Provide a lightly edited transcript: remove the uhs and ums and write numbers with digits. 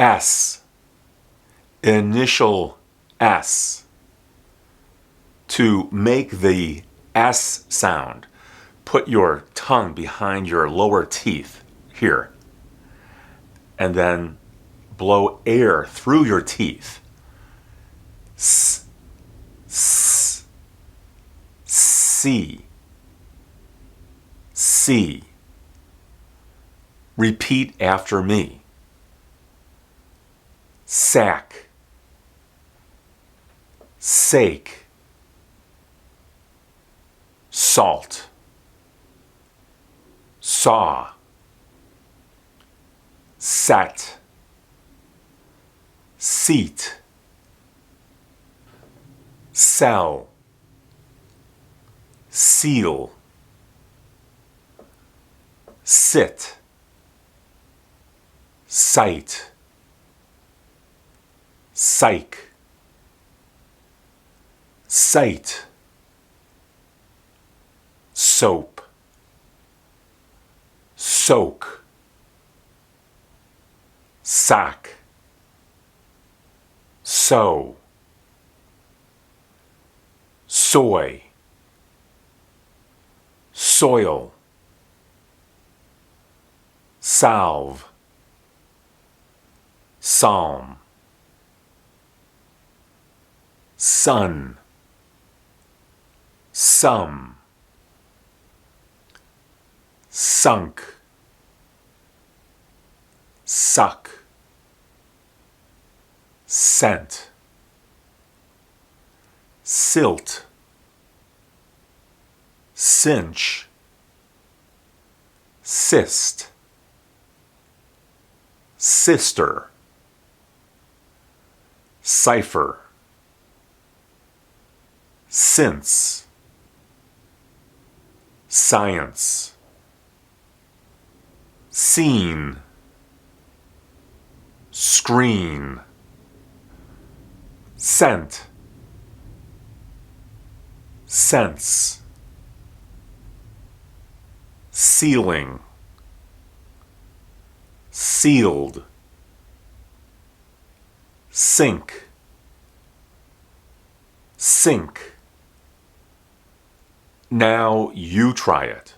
S, initial S. To make the S sound, put your tongue behind your lower teeth here, and then blow air through your teeth. S, S, C, C. Repeat after me. Sack, sake, salt, saw, set, seat, sell, seal, sit, sight, psych, sight, soap, soak, sock, sow, soy, soil, salve, psalm, sun, sum, sunk, suck, scent, silt, cinch, cyst, sister, cipher, since, science, scene, screen, scent, sense, ceiling, sealed, sink, sink. Now you try it.